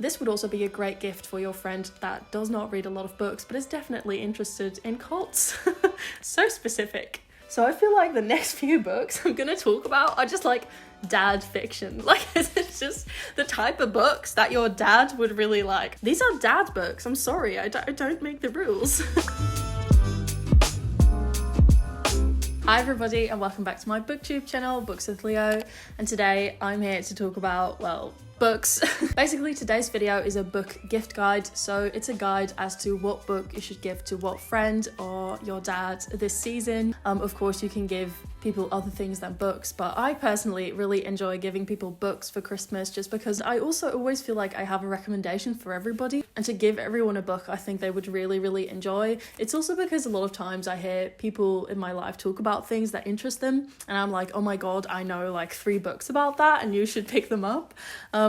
This would also be a great gift for your friend that does not read a lot of books, but is definitely interested in cults. So specific. So I feel like the next few books I'm gonna talk about are just like dad fiction. Like, it's just the type of books that your dad would really like. These are dad books. I'm sorry, I don't make the rules. Hi everybody and welcome back to my booktube channel, Books with Leo, and today I'm here to talk about, well, books. Basically today's video is a book gift guide, so it's a guide as to what book you should give to what friend or your dad this season. Of course you can give people other things than books, but I personally really enjoy giving people books for Christmas just because I also always feel like I have a recommendation for everybody, and to give everyone a book I think they would really enjoy. It's also because a lot of times I hear people in my life talk about things that interest them and I'm like, oh my god, I know like 3 books about that and you should pick them up.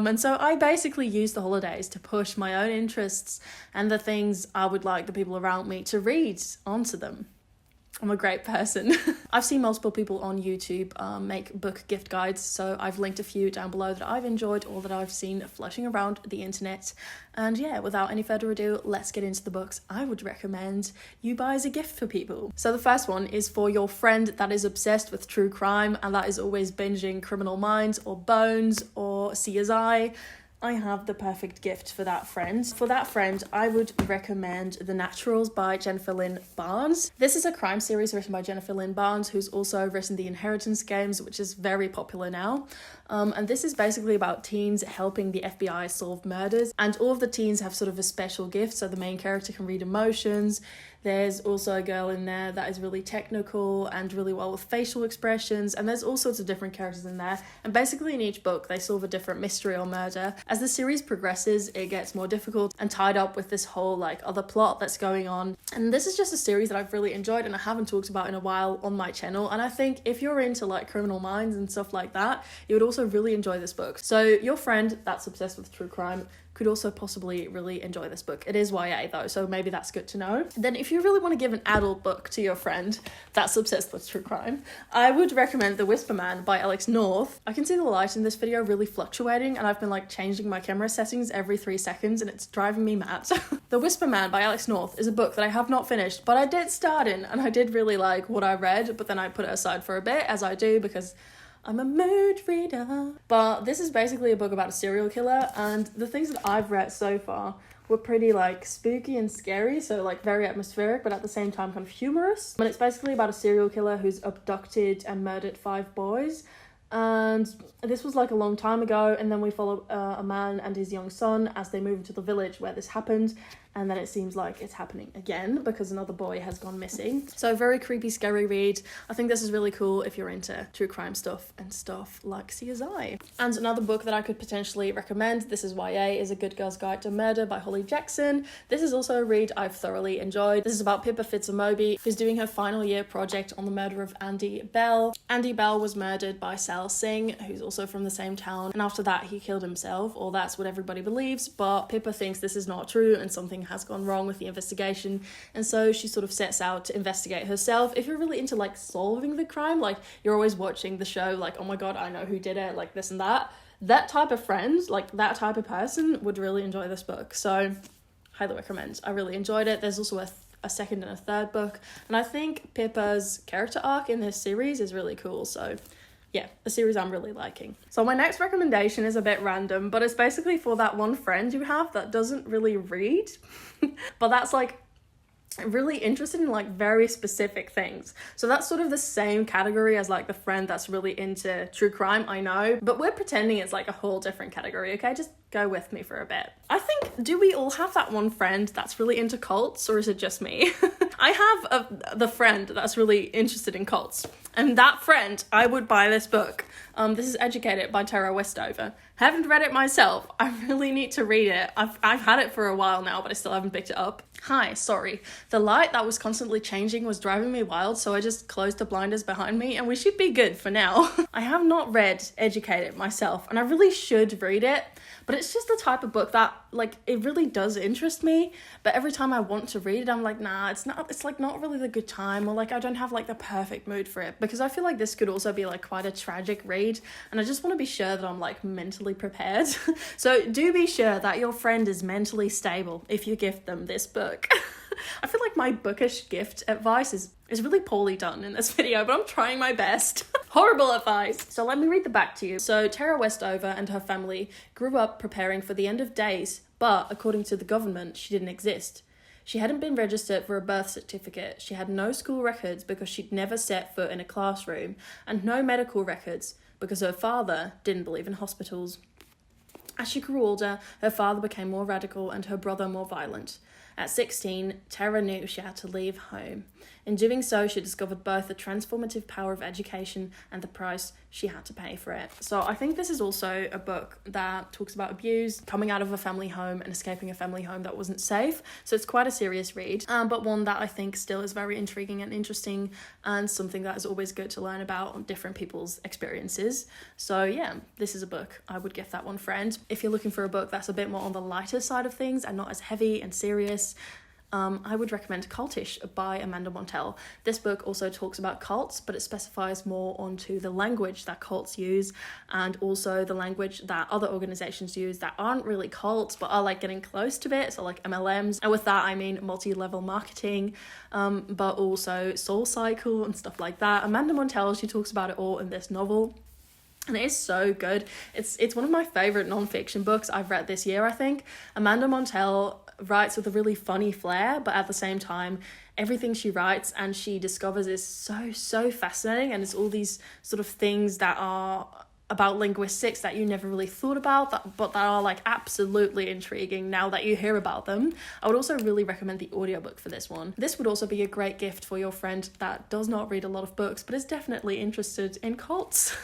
And so I basically use the holidays to push my own interests and the things I would like the people around me to read onto them. I'm a great person. I've seen multiple people on YouTube make book gift guides, so I've linked a few down below that I've enjoyed or that I've seen flashing around the internet. And yeah, without any further ado, let's get into the books I would recommend you buy as a gift for people. So the first one is for your friend that is obsessed with true crime and that is always binging Criminal Minds or Bones or CSI. I have the perfect gift for that friend. For that friend, I would recommend The Naturals by Jennifer Lynn Barnes. This is a crime series written by Jennifer Lynn Barnes, who's also written The Inheritance Games, which is very popular now. And this is basically about teens helping the FBI solve murders. And all of the teens have sort of a special gift, so the main character can read emotions. There's also a girl in there that is really technical and really well with facial expressions, and there's all sorts of different characters in there. And basically in each book, they solve a different mystery or murder. As the series progresses, it gets more difficult and tied up with this whole like other plot that's going on. And this is just a series that I've really enjoyed and I haven't talked about in a while on my channel. And I think if you're into like Criminal Minds and stuff like that, you would also really enjoy this book. So your friend that's obsessed with true crime could also possibly really enjoy this book. It is YA though, so maybe that's good to know. Then if you really want to give an adult book to your friend that's obsessed with true crime, I would recommend The Whisper Man by Alex North. I can see the light in this video really fluctuating and I've been like changing my camera settings every 3 seconds and it's driving me mad. The Whisper Man by Alex North is a book that I have not finished, but I did start in and I did really like what I read, but then I put it aside for a bit, as I do because I'm a mood reader. But this is basically a book about a serial killer, and the things that I've read so far were pretty like spooky and scary, so like very atmospheric but at the same time kind of humorous. But it's basically about a serial killer who's abducted and murdered 5 boys. And this was like a long time ago, and then we follow a man and his young son as they move into the village where this happened, and then it seems like it's happening again because another boy has gone missing. So very creepy, scary read. I think this is really cool if you're into true crime stuff and stuff like CSI. And another book that I could potentially recommend, this is YA, is A Good Girl's Guide to Murder by Holly Jackson. This is also a read I've thoroughly enjoyed. This is about Pippa Fitzmoby, who's doing her final year project on the murder of Andy Bell. Andy Bell was murdered by Sal Singh, who's also from the same town, and after that he killed himself, or that's what everybody believes, but Pippa thinks this is not true and something has gone wrong with the investigation, and so she sort of sets out to investigate herself. If you're really into like solving the crime, like you're always watching the show like, oh my god, I know who did it, like this and that type of friend, like that type of person would really enjoy this book. So highly recommend. I really enjoyed it. There's also a second and a third book, and I think Pippa's character arc in this series is really cool, so yeah, a series I'm really liking. So my next recommendation is a bit random, but it's basically for that one friend you have that doesn't really read, but that's like really interested in like very specific things. So that's sort of the same category as like the friend that's really into true crime, I know, but we're pretending it's like a whole different category, okay? Just go with me for a bit. I think, do we all have that one friend that's really into cults, or is it just me? I have the friend that's really interested in cults, and that friend, I would buy this book. This is Educated by Tara Westover. Haven't read it myself. I really need to read it. I've had it for a while now, but I still haven't picked it up. Hi, sorry. The light that was constantly changing was driving me wild, so I just closed the blinders behind me and we should be good for now. I have not read Educated myself, and I really should read it, but it's just the type of book that like it really does interest me, but every time I want to read it I'm like, nah, it's like not really the good time, or like I don't have like the perfect mood for it. because I feel like this could also be like quite a tragic read, and I just want to be sure that I'm like mentally prepared. So do be sure that your friend is mentally stable if you gift them this book. I feel like my bookish gift advice is really poorly done in this video, but I'm trying my best. Horrible advice. So let me read the back to you. So Tara Westover and her family grew up preparing for the end of days, but according to the government, she didn't exist. She hadn't been registered for a birth certificate. She had no school records because she'd never set foot in a classroom, and no medical records because her father didn't believe in hospitals. As she grew older, her father became more radical and her brother more violent. At 16, Tara knew she had to leave home. In doing so, she discovered both the transformative power of education and the price she had to pay for it. So I think this is also a book that talks about abuse, coming out of a family home and escaping a family home that wasn't safe. So it's quite a serious read, but one that I think still is very intriguing and interesting, and something that is always good to learn about on different people's experiences. So yeah, this is a book I would gift that one friend. If you're looking for a book that's a bit more on the lighter side of things and not as heavy and serious, I would recommend Cultish by Amanda Montell. This book also talks about cults, but it specifies more onto the language that cults use, and also the language that other organizations use that aren't really cults but are like getting close to it, so like MLMs. And with that I mean multi-level marketing, but also Soul Cycle and stuff like that. Amanda Montell, she talks about it all in this novel, and it is so good. It's one of my favorite non-fiction books I've read this year, I think. Amanda Montell writes with a really funny flair, but at the same time, everything she writes and she discovers is so fascinating, and it's all these sort of things that are about linguistics that you never really thought about, but that are like absolutely intriguing now that you hear about them. I would also really recommend the audiobook for this one. This would also be a great gift for your friend that does not read a lot of books but is definitely interested in cults.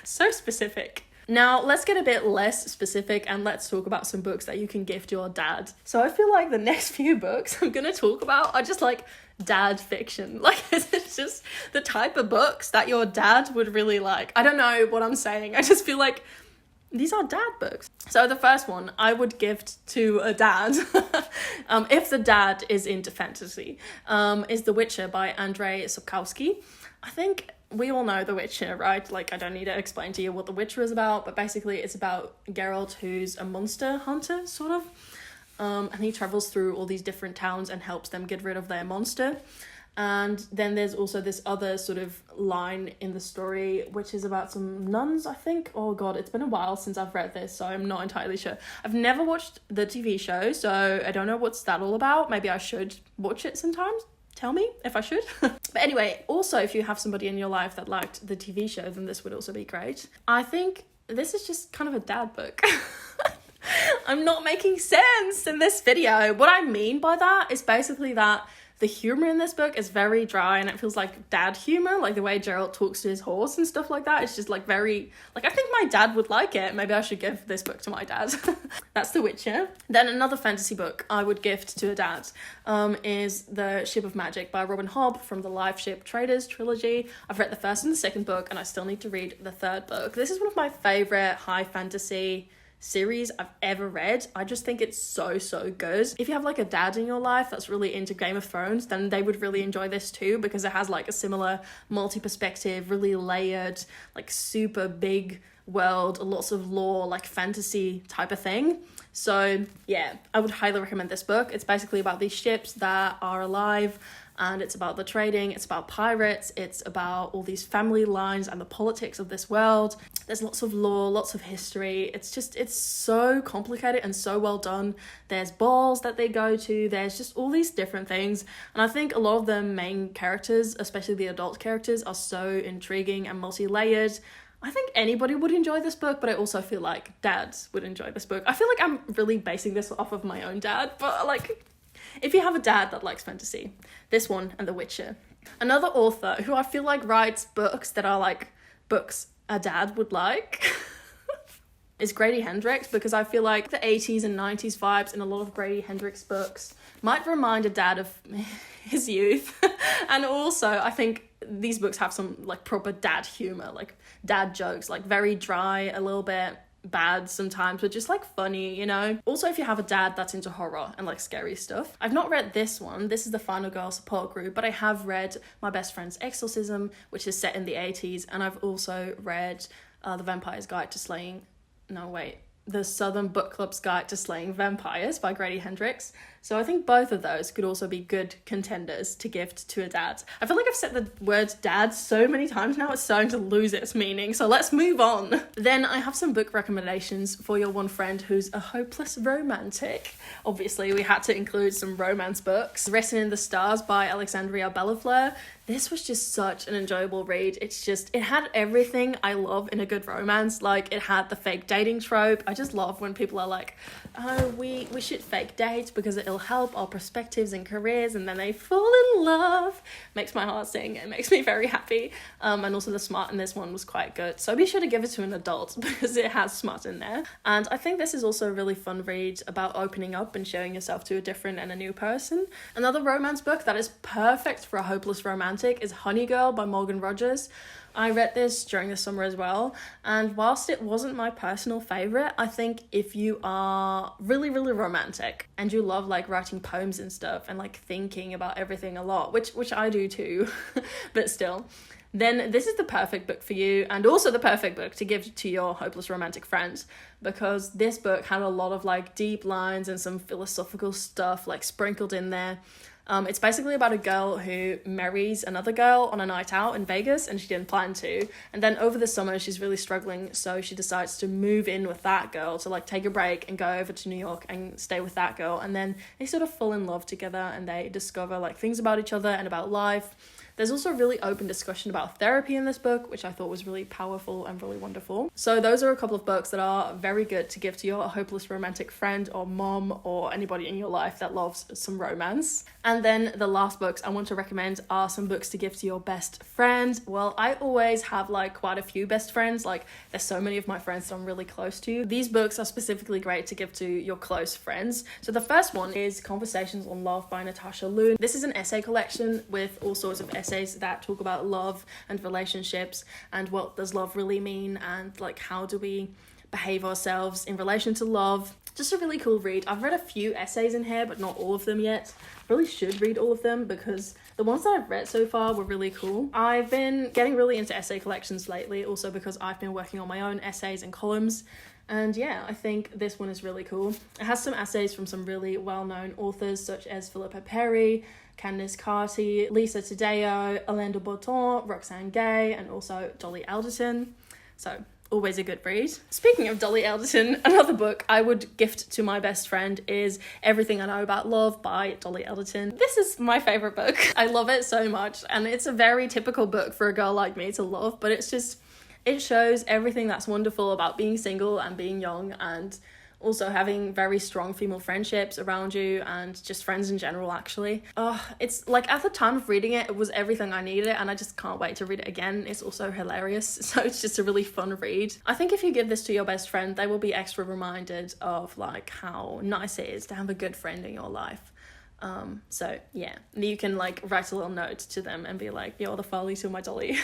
So specific. Now, let's get a bit less specific and let's talk about some books that you can gift your dad. So I feel like the next few books I'm going to talk about are just like dad fiction. Like, it's just the type of books that your dad would really like. I don't know what I'm saying. I just feel like these are dad books. So the first one I would gift to a dad, if the dad is into fantasy, is The Witcher by Andrzej Sapkowski. I think we all know The Witcher, right? Like, I don't need to explain to you what The Witcher is about, but basically it's about Geralt, who's a monster hunter, sort of. And he travels through all these different towns and helps them get rid of their monster. And then there's also this other sort of line in the story, which is about some nuns, I think. Oh God, it's been a while since I've read this, so I'm not entirely sure. I've never watched the TV show, so I don't know what's that all about. Maybe I should watch it sometimes. Tell me if I should. But anyway, also if you have somebody in your life that liked the TV show, then this would also be great. I think this is just kind of a dad book. I'm not making sense in this video. What I mean by that is basically that the humor in this book is very dry and it feels like dad humor, like the way Geralt talks to his horse and stuff like that. It's just like very, like, I think my dad would like it. Maybe I should give this book to my dad. That's The Witcher. Then another fantasy book I would gift to a dad is The Ship of Magic by Robin Hobb from the Live Ship Traders trilogy. I've read the first and the second book and I still need to read the third book. This is one of my favorite high fantasy series I've ever read. I just think it's so good. If you have like a dad in your life that's really into Game of Thrones, then they would really enjoy this too, because it has like a similar multi-perspective, really layered, like super big world, lots of lore, like fantasy type of thing. So yeah, I would highly recommend this book. It's basically about these ships that are alive, and it's about the trading, it's about pirates, it's about all these family lines and the politics of this world. There's lots of lore, lots of history. It's so complicated and so well done. There's balls that they go to, there's just all these different things. And I think a lot of the main characters, especially the adult characters, are so intriguing and multi-layered. I think anybody would enjoy this book, but I also feel like dads would enjoy this book. I feel like I'm really basing this off of my own dad, but like, if you have a dad that likes fantasy, this one and The Witcher. Another author who I feel like writes books that are like books a dad would like is Grady Hendrix, because I feel like the 80s and 90s vibes in a lot of Grady Hendrix books might remind a dad of his youth. And also I think these books have some like proper dad humor, like dad jokes, like very dry a little bit. bad sometimes, but just like funny, you know? Also, if you have a dad that's into horror and like scary stuff. I've not read this one. This is the Final Girl support group, but I have read My Best Friend's Exorcism, which is set in the 80s, and I've also read The Vampire's Guide to Slaying... No, wait. The Southern Book Club's Guide to Slaying Vampires by Grady Hendrix. So I think both of those could also be good contenders to gift to a dad. I feel like I've said the word dad so many times now, it's starting to lose its meaning. So let's move on. Then I have some book recommendations for your one friend who's a hopeless romantic. Obviously, we had to include some romance books. Written in the Stars by Alexandria Bellafleur. This was just such an enjoyable read. It had everything I love in a good romance. Like, it had the fake dating trope. I just love when people are like, oh, we should fake date because it'll help our perspectives and careers, and then they fall in love. Makes my heart sing. It makes me very happy. And also the smut in this one was quite good. So be sure to give it to an adult because it has smut in there. And I think this is also a really fun read about opening up and showing yourself to a different and a new person. Another romance book that is perfect for a hopeless romantic is Honey Girl by Morgan Rogers. I read this during the summer as well, and whilst it wasn't my personal favourite, I think if you are really, really romantic and you love like writing poems and stuff and like thinking about everything a lot, which I do too, but still, then this is the perfect book for you, and also the perfect book to give to your hopeless romantic friends, because this book had a lot of like deep lines and some philosophical stuff like sprinkled in there. It's basically about a girl who marries another girl on a night out in Vegas, and she didn't plan to. And then over the summer, she's really struggling, so she decides to move in with that girl, to like take a break and go over to New York and stay with that girl. And then they sort of fall in love together, and they discover like things about each other and about life. There's also a really open discussion about therapy in this book, which I thought was really powerful and really wonderful. So those are a couple of books that are very good to give to your hopeless romantic friend or mom or anybody in your life that loves some romance. And then the last books I want to recommend are some books to give to your best friend. Well, I always have like quite a few best friends. Like, there's so many of my friends that I'm really close to. These books are specifically great to give to your close friends. So the first one is Conversations on Love by Natasha Loon. This is an essay collection with all sorts of essays that talk about love and relationships and what does love really mean, and like how do we behave ourselves in relation to love. Just a really cool read. I've read a few essays in here, but not all of them yet. Really should read all of them because the ones that I've read so far were really cool. I've been getting really into essay collections lately, also because I've been working on my own essays and columns. And yeah, I think this one is really cool. It has some essays from some really well-known authors such as Philippa Perry, Candice Carty, Lisa Taddeo, Orlando Botton, Roxane Gay, and also Dolly Alderton. So always a good read. Speaking of Dolly Alderton, another book I would gift to my best friend is Everything I Know About Love by Dolly Alderton. This is my favourite book. I love it so much, and it's a very typical book for a girl like me to love, but it's just, it shows everything that's wonderful about being single and being young, and also having very strong female friendships around you and just friends in general, actually. It's like, at the time of reading it, it was everything I needed, and I just can't wait to read it again. It's also hilarious, so it's just a really fun read. I think if you give this to your best friend, they will be extra reminded of like how nice it is to have a good friend in your life. So yeah, you can like write a little note to them and be like, you're the Foley to my Dolly.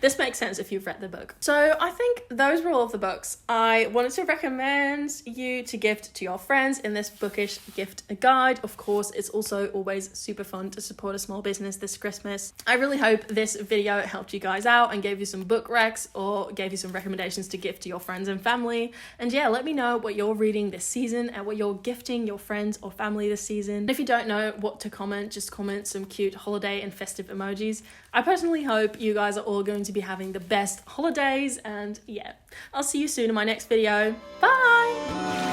This makes sense if you've read the book. So I think those were all of the books I wanted to recommend you to gift to your friends in this bookish gift guide. Of course, it's also always super fun to support a small business this Christmas. I really hope this video helped you guys out and gave you some book recs or gave you some recommendations to gift to your friends and family. And yeah, let me know what you're reading this season and what you're gifting your friends or family this season. If you don't know what to comment, just comment some cute holiday and festive emojis. I personally hope you guys are all going to be having the best holidays, and yeah, I'll see you soon in my next video. Bye!